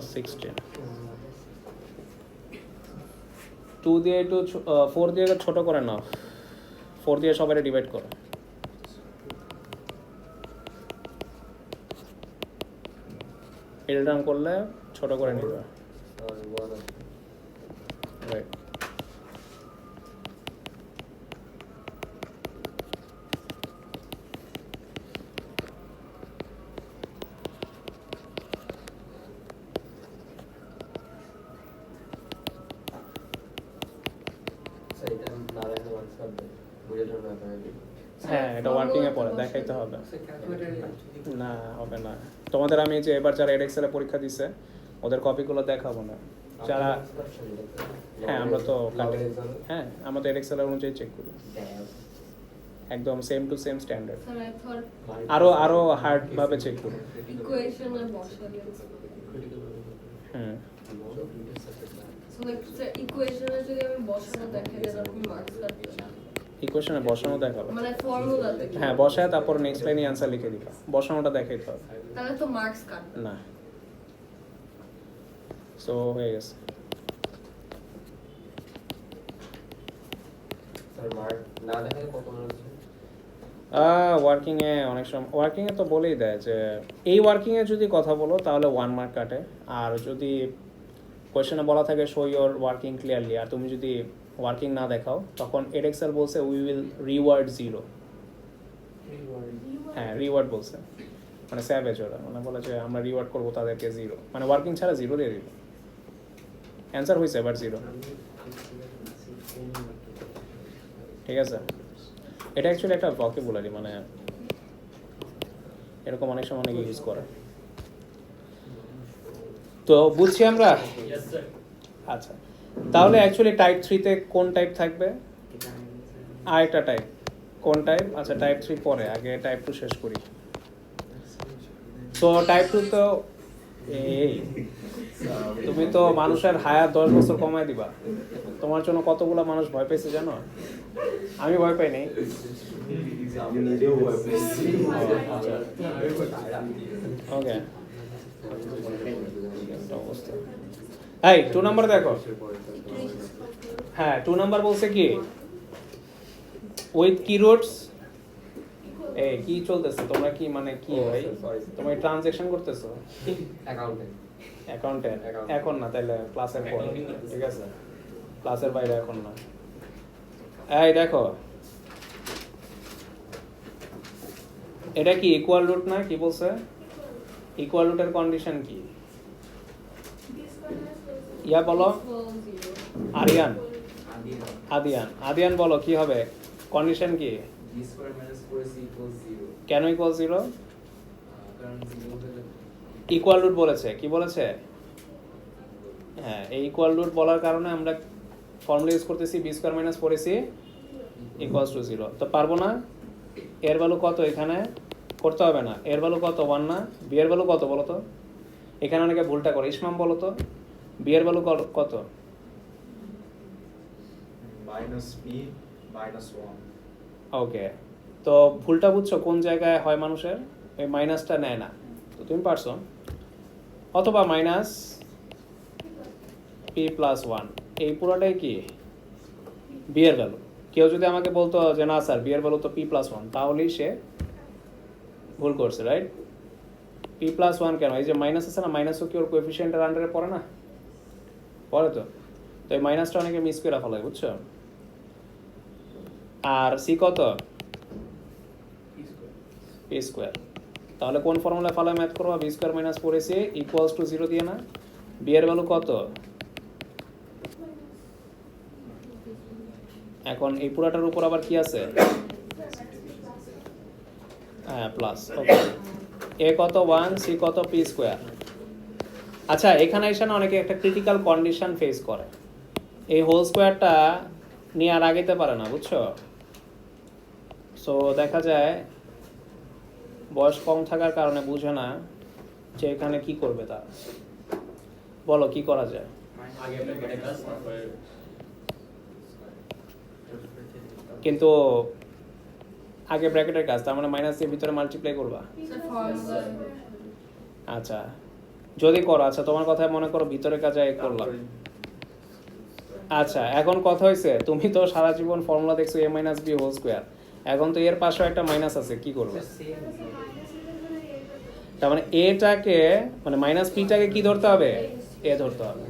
+16, 2 দিয়ে একটু 4 দিয়ে ছোট করে নাও, 4 দিয়ে সবাই ডিভাইড করো। এলডাউন করলে ছোট করে নিবে, রাইট। হ্যাঁ, এটা ওয়ার্কিং এ পড়ে, দেখাইতে হবে না, হবে না। তোমাদের আমি যে এবার যারা এডএক্সেল এ পরীক্ষা দিছে ওদের কপিগুলো দেখাবো না, যারা, হ্যাঁ আমরা তো হ্যাঁ আমরা তো এডএক্সেল অনুযায়ী চেক করি, একদম same to same standard, sir I thought আরো হার্ড ভাবে চেক করি। ইকুয়েশনে বসালে, হুম, সো লাইক স্যার ইকুয়েশনে যদি আমি বসানো দেখাই দেন আপনি মার্কস কাটবেন, ইকুয়েশনে বসানো দেখাবো, মানে ফর্মুলাতে, হ্যাঁ বসায় তারপর নেক্সট লাইনে অ্যান্সার লিখে দিবা, বসানোটা দেখাইতে হবে তাহলে তো মার্কস কাটবে না। সো হয়ে গেছে। ওয়ার্কিং এ অনেক সময়, ওয়ার্কিং এ তো বলেই দেয় যে এই ওয়ার্কিং এ যদি কথা বলো তাহলে 1 মার্ক কাটে, আর যদি কোয়েশ্চেনে বলা থাকে শো ইওর ওয়ার্কিং ক্লিয়ারলি, আর তুমি যদি ওয়ার্কিং না দেখাও তখন এডএক্সেল বলছে উই উইল রিওয়ার্ড 0। হ্যাঁ রিওয়ার্ড বলছে, মানে স্যাভেজ ওরা, মানে বলে যে আমরা রিওয়ার্ড করবো তাদেরকে 0, মানে ওয়ার্কিং ছাড়া 0 দিয়ে দিব। অ্যান্সার হয়েছে এবার 0, ঠিক আছে। এটা অ্যাকচুয়ালি একটা ভোকাবুলারি, মানে এরকম অনেক সময় অনেকে ইউজ করে। তো বুঝছি আমরা, আচ্ছা তাহলে অ্যাকচুয়ালি টাইপ 3 তে কোন টাইপ থাকবে, আরেকটা টাইপ, কোন টাইপ, আচ্ছা টাইপ 3 পরে, আগে টাইপ 2 শেষ করি। তো টাইপ 2 তো এই তুমি তো মানুষের হায়াত 10 বছর কমায় দিবা, তোমার জন্য কতগুলো মানুষ ভয় পেয়েছে জানো, আমি ভয় পাই নাই। ওকে, অবস্থা এই 2 নাম্বার দেখো, হ্যাঁ 2 নাম্বার বলছে কি উইথ কি রুটস, এই কি চলতেছে তোমরা কি মানে কি ভাই তোমরা ট্রানজ্যাকশন করতেছো অ্যাকাউন্টে এখন না, তাহলে ক্লাসের পর, ঠিক আছে ক্লাসের বাইরে এখন না। এই দেখো এটা কি ইকুয়াল রুট না, কি বলছে ইকুয়াল রুটের কন্ডিশন কি, ইয়া বলো equal 0. আরিয়ান, আদিয়ান বলো কি হবে কন্ডিশন কি, b square minus 4ac equals 0 কেন ইকুয়াল 0, কারণ 0 হলে ইকুয়াল রুট বলেছে, কি বলেছে, হ্যাঁ এই ইকুয়াল রুট বলার কারণে আমরা ফর্মুলা ইউজ করতেছি b square minus 4ac equals to 0। তো পারবো না, এর ভ্যালু কত এখানে করতে হবে না, এর ভ্যালু কত 1 না, b এর ভ্যালু কত বলো তো, এখানে অনেকে ভুলটা করে, ইসমাম বলো তো b এর ভ্যালু কত, minus b minus 1. ওকে তো ভুলটা বুঝছো কোন জায়গায় হয় মানুষের, এই মাইনাসটা নেয় না, তো তুমি পারছো, অথবা মাইনাস p প্লাস 1, এই পুরোটাই কি b এর ভ্যালু। কেউ যদি আমাকে বলতো যে না স্যার b এর ভ্যালু তো p প্লাস 1, তাহলেই সে ভুল করছে, রাইট। p প্লাস 1 কেন, এই যে মাইনাস আছে না, মাইনাসও কি ওর কোএফিসিয়েন্টের আন্ডারে পড়ে না, পড়ে তো, তো এই মাইনাসটা অনেকে মিস করে ফেলে বুঝছো। আর c কত p স্কয়ার, তাহলে কোন ফর্মুলা ফলে ম্যাথ করবা, b square minus 4ac equals to 0 দিয়ে না, b এর ভ্যালু কত, এখন এই পুরাটার উপর আবার কি আছে, হ্যাঁ প্লাস, ওকে a কত 1, c কত p স্কয়ার। আচ্ছা এখানে এসে না অনেকে একটা ক্রিটিক্যাল কন্ডিশন ফেস করে, এই হোল স্কয়ারটা নিয়ে আর আগাইতে পারে না বুঝছো। সো দেখা যায় বয়স কম থাকার কারণে বুঝে না যে এখানে কি করবে তারা, বলো কি করা যায়, কিন্তু আগে ব্র্যাকেটের কাজ, তার মানে মাইনাস দিয়ে ভিতরে মাল্টিপ্লাই করবা, So formula. আচ্ছা যদি করো, আচ্ছা তোমার কথায় মনে করো ভিতরের কাজে করলাম, আচ্ছা এখন কথা হয়েছে তুমি তো সারা জীবন ফর্মুলা দেখছো a minus B whole square, এখন তো এর পাশেও একটা মাইনাস আছে, কি করবে, তার মানে এটাকে মানে মাইনাস পিটাকে কি ধরতে হবে, এ ধরতে হবে,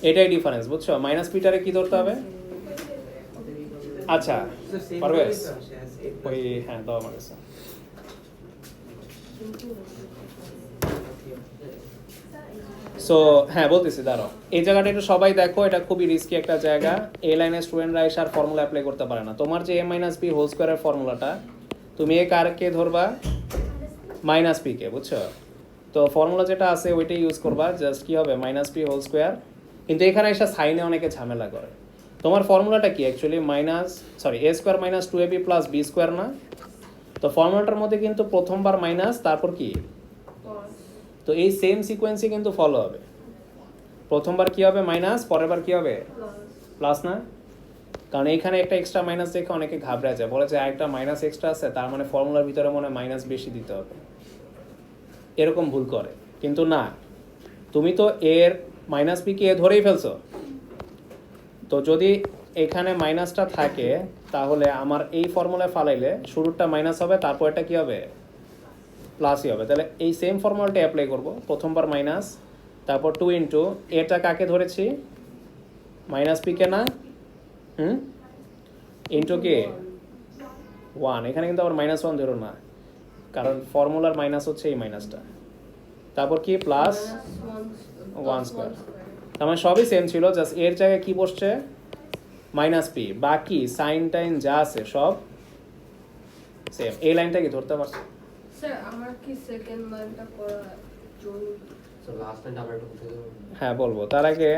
এটাই ডিফারেন্স বুঝছো, মাইনাস পিটারে কি ধরতে হবে। আচ্ছা পারভেজ ওই হ্যাঁ দাও আমার কাছে, সো হ্যাঁ বলতেছি দাঁড়াও, এই জায়গাটা একটু সবাই দেখো, এটা খুবই রিস্কি একটা জায়গা, এ লাইনের স্টুডেন্টরা এসে আর ফর্মুলা অ্যাপ্লাই করতে পারে না। তোমার যে a মাইনাস বি হোল স্কোয়ারের ফর্মুলাটা, তুমি এ কারকে ধরবা মাইনাস পি কে, বুঝছো, তো ফর্মুলা যেটা আছে ওইটাই ইউজ করবা, জাস্ট কি হবে মাইনাস পি হোল স্কোয়ার, কিন্তু এখানে এসে সাইনে অনেকে ঝামেলা করে। তোমার ফর্মুলাটা কি actually minus sorry a square minus 2ab plus B square না, তো ফর্মুলাটার মধ্যে কিন্তু প্রথমবার মাইনাস তারপর কি, তো এই সেম সিকোয়েন্সই কিন্তু ফলো হবে, প্রথমবার কি হবে মাইনাস, পরের বার কি হবে প্লাস না, কারণ এখানে একটা এক্সট্রা মাইনাস দেখে অনেকে ঘাবড়ে যায়, বলে যে আরেকটা মাইনাস এক্সট্রা আছে তার মানে ফর্মুলার ভিতরে মনে হয় মাইনাস বেশি দিতে হবে, এরকম ভুল করে, কিন্তু না, তুমি তো এর মাইনাস পি কে ধরেই ফেলছো, তো যদি এখানে মাইনাসটা থাকে তাহলে আমার এই ফর্মুলায় ফালাইলে শুরুটা মাইনাস হবে, তারপর এটা কি হবে প্লাসই হবে, তাহলে এই সেম ফর্মুলাটা অ্যাপ্লাই করব, প্রথমবার মাইনাস, তারপর 2 ইন্টু এটা কাকে ধরেছি মাইনাস পি কে না, ইন্টু কে 1, এখানে কিন্তু আবার মাইনাস 1 ধরো না, কারণ ফর্মুলার মাইনাস হচ্ছে এই মাইনাসটা, তারপর কি প্লাস 1 স্কোয়ার, তার মানে সবই সেম ছিল, জাস্ট এর জায়গায় কি বসছে মাইনাস পি, বাকি সাইন টাইন যা আছে সব সেম। এই লাইনটা কি ধরতে পারছো, স্যার আমার কি সেকেন্ড লাইনটা করা জরুরি? সো লাস্ট টাইম আবার একটু বুঝে দেবো। হ্যাঁ বলবো, তার আগে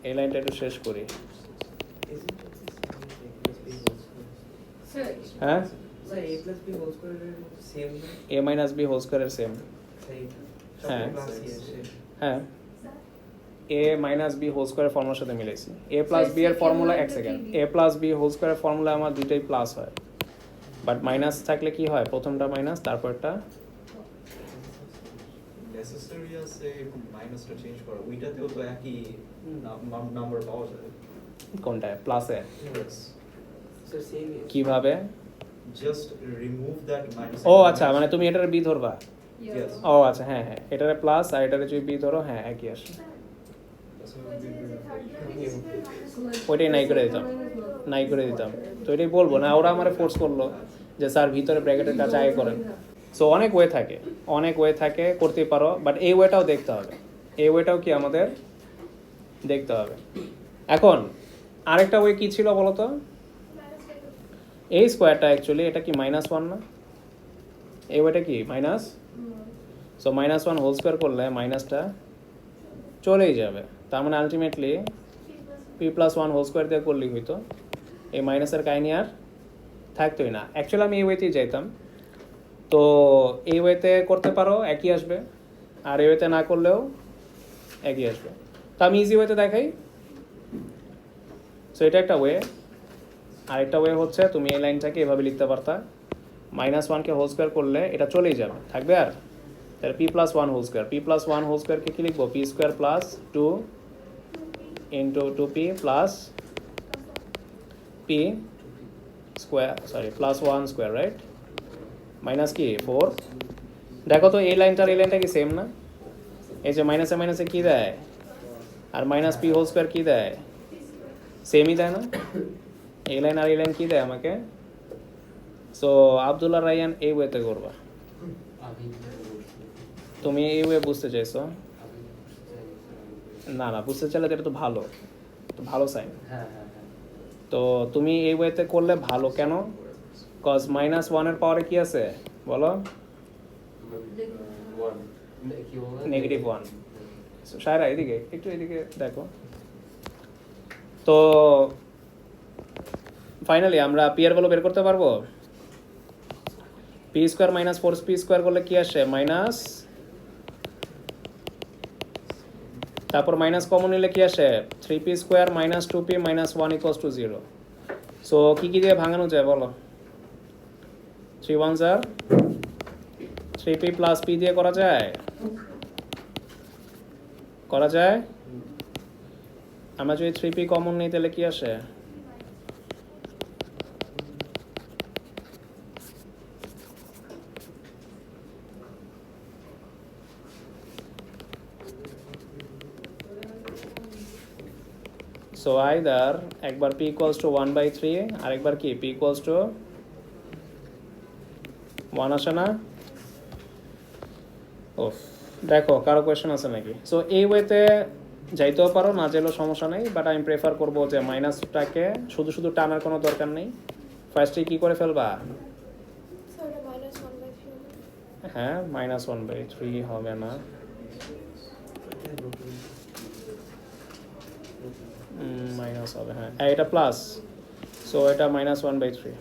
এই লাইনটা একটু শেষ করি, স্যার হ্যাঁ sir a plus b whole square এর সেম না এ মাইনাস বি হোল স্কোয়ারের সেম, সেই হ্যাঁ। প্লাস আসে হ্যাঁ এ মাইনাস বি হোল স্কোয়ারের ফর্মুলার সাথে মিলাইছি, এ প্লাস বি এর ফর্মুলা এক সেকেন্ড, এ প্লাস বি হোল স্কোয়ারের ফর্মুলা আমার দুইটাই প্লাস হয়, বাট মাইনাস থাকলে কি হয় প্রথমটা মাইনাস তারপরটা নেসেসারি আছে এরকম মাইনাসটা চেঞ্জ করা ওইটাতেও তো একই নাম্বার পাওয়া যায় কোনটায় প্লাসে So same is. কিভাবে জাস্ট রিমুভ দ্যাট মাইনাস ও আচ্ছা মানে তুমি এটারে বি ধরবা Yeah. Yes. ও আচ্ছা হ্যাঁ হ্যাঁ এটারে প্লাস আর এটারে যদি বি ধরো হ্যাঁ একই আসে ওইটাই নাই করে দিতাম নাই করে দিতাম তো এটাই বলবো না ওরা আমার ফোর্স করলো যে স্যার ভিতরে ব্র্যাকেটের কাছে আগে করেন সো অনেক ওয়ে থাকে করতে পারো বাট এই ওয়েটাও দেখতে হবে এই ওয়েটাও কি আমাদের দেখতে হবে এখন আরেকটা ওয়ে কি ছিল বলো তো এই স্কোয়ারটা অ্যাকচুয়ালি এটা কি -1 না এই ওয়েটা কি মাইনাস সো -1 হোল স্কোয়ার করলে মাইনাসটা চলেই যাবে তার মানে আলটিমেটলি p+1 হোল স্কোয়ার দিয়ে করলেই হইতো এই মাইনাসের কাহিনী আর থাকতোই না অ্যাকচুয়ালি আমি এই ওয়েতেই যাইতাম তো এই ওয়েতে করতে পারো একই আসবে আর এই ওয়েতে না করলেও একই আসবে তো আমি ইজি ওয়েতে দেখাই সো এটা একটা ওয়ে আরেকটা ওয়ে হচ্ছে তুমি এই লাইনটাকে এভাবে লিখতে পারতা -1কে হোল স্কোয়ার করলে এটা চলেই যাবে থাকবে আর তাহলে p+1 whole square p+1 whole স্কোয়ারকে কি লিখবো p square plus 2 into 2p plus p square sorry +1 square right minus কি 4 দেখো তো এই লাইনটার এই লাইনটা কি সেম না এই যে মাইনাসে মাইনাসে কি দেয় আর মাইনাস p হোল স্কোয়ার কি দেয় সেমই দেয় না এই লাইন আর এই লাইন কি দেয় আমাকে সো আব্দুল্লাহ রায়ান এই ওয়েতে করবা তুমি এই ওয়ে বুঝতে চাইছো না না বুঝতে চাইলে তো এটা তো ভালো সাইন হ্যাঁ হ্যাঁ হ্যাঁ তো তুমি এই ওয়েতে করলে ভালো কেন কজ -1 এর পাওয়ারে কি আছে বলো -1 সায়রা এদিকে একটু এদিকে দেখো তো ফাইনালি আমরা পি এর ভ্যালু বের করতে পারবো P square minus 4p square করলে কি আসে মাইনাস তারপর মাইনাস কমন নিলে কি আসে 3p square minus 2p minus 1 equals to 0 so কি দিয়ে ভাঙানো যায় বলো 3 1s are 3p plus p দিয়ে করা যায় আমরা যদি 3p কমন নিই তাহলে কি আসে সো আইদার একবার p ইকুয়ালস টু 1/3 আর একবার কি p ইকুয়ালস টু 1 আসে না ওফ দেখো কারো কোয়েশ্চেন আছে নাকি সো এই ওয়েতে যাইতেও পারো না যেলেও সমস্যা নেই বাট আমি প্রেফার করবো যে মাইনাসটাকে শুধু টানার কোনো দরকার নেই ফার্স্টে কি করে ফেলবা হ্যাঁ -1/3 হবে না মাইনাস হবে হ্যাঁ এটা প্লাস সো এটা -1/3